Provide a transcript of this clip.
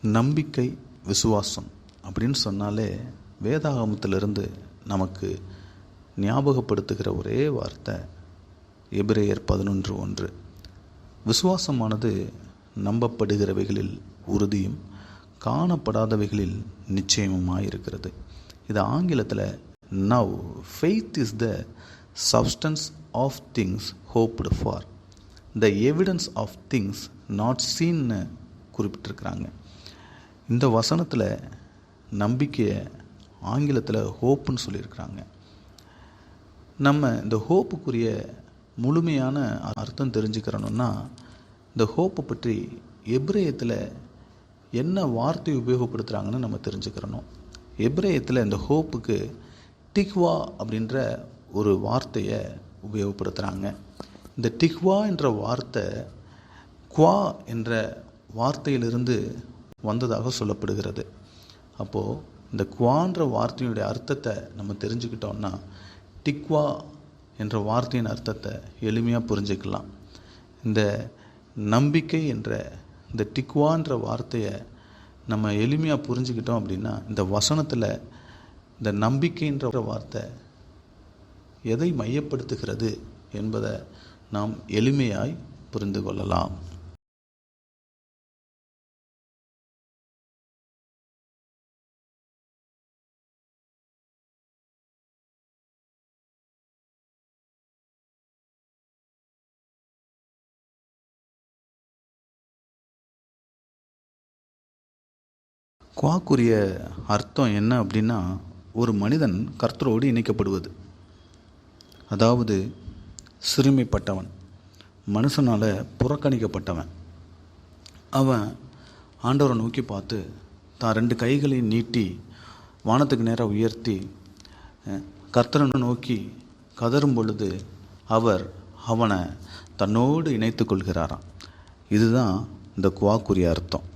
நம்பிக்கை, விசுவாசம் அப்படின்னு சொன்னாலே வேதாகமத்திலிருந்து நமக்கு ஞாபகப்படுத்துகிற ஒரே வார்த்தை எபிரேயர் 11:1. விசுவாசமானது நம்பப்படுகிறவைகளில் உறுதியும் காணப்படாதவைகளில் நிச்சயமுமாயிருக்கிறது. இது ஆங்கிலத்தில் now faith is the substance of things hoped for, the evidence of things not சீன்னு குறிப்பிட்டிருக்கிறாங்க. இந்த வசனத்தில் நம்பிக்கையை ஆங்கிலத்தில் ஹோப்புன்னு சொல்லியிருக்கிறாங்க. நம்ம இந்த ஹோப்புக்குரிய முழுமையான அர்த்தம் தெரிஞ்சுக்கிறணுன்னா இந்த ஹோப்பை பற்றி எபிரேயத்தில் என்ன வார்த்தை உபயோகப்படுத்துகிறாங்கன்னு நம்ம தெரிஞ்சுக்கிறணும். எபிரேயத்தில் இந்த ஹோப்புக்கு டிக்வா அப்படின்ற ஒரு வார்த்தையை உபயோகப்படுத்துகிறாங்க. இந்த டிக்வா என்ற வார்த்தை குவா என்ற வார்த்தையிலிருந்து வந்ததாக சொல்லப்படுகிறது. அப்போது இந்த குவான்ற வார்த்தையுடைய அர்த்தத்தை நம்ம தெரிஞ்சுக்கிட்டோம்னா டிக்வா என்ற வார்த்தையின் அர்த்தத்தை எளிமையாக புரிஞ்சுக்கலாம். இந்த நம்பிக்கை என்ற இந்த டிக்வான்ற வார்த்தையை நம்ம எளிமையாக புரிஞ்சுக்கிட்டோம் அப்படின்னா இந்த வசனத்தில் இந்த நம்பிக்கைன்ற வார்த்தை எதை மையப்படுத்துகிறது என்பதை நாம் எளிமையாய் புரிந்து கொள்ளலாம். குவாக்குரிய அர்த்தம் என்ன அப்படின்னா, ஒரு மனிதன் கர்த்தரோடு இணைக்கப்படுவது. அதாவது சிறுமைப்பட்டவன், மனுஷனால் புறக்கணிக்கப்பட்டவன், அவன் ஆண்டவரை நோக்கி பார்த்து தான் 2 கைகளையும் நீட்டி வானத்துக்கு நேராக உயர்த்தி கர்த்தரை நோக்கி கதரும் பொழுது அவர் அவனை தன்னோடு இணைத்து கொள்கிறாராம். இதுதான் இந்த குவாக்குரிய அர்த்தம்.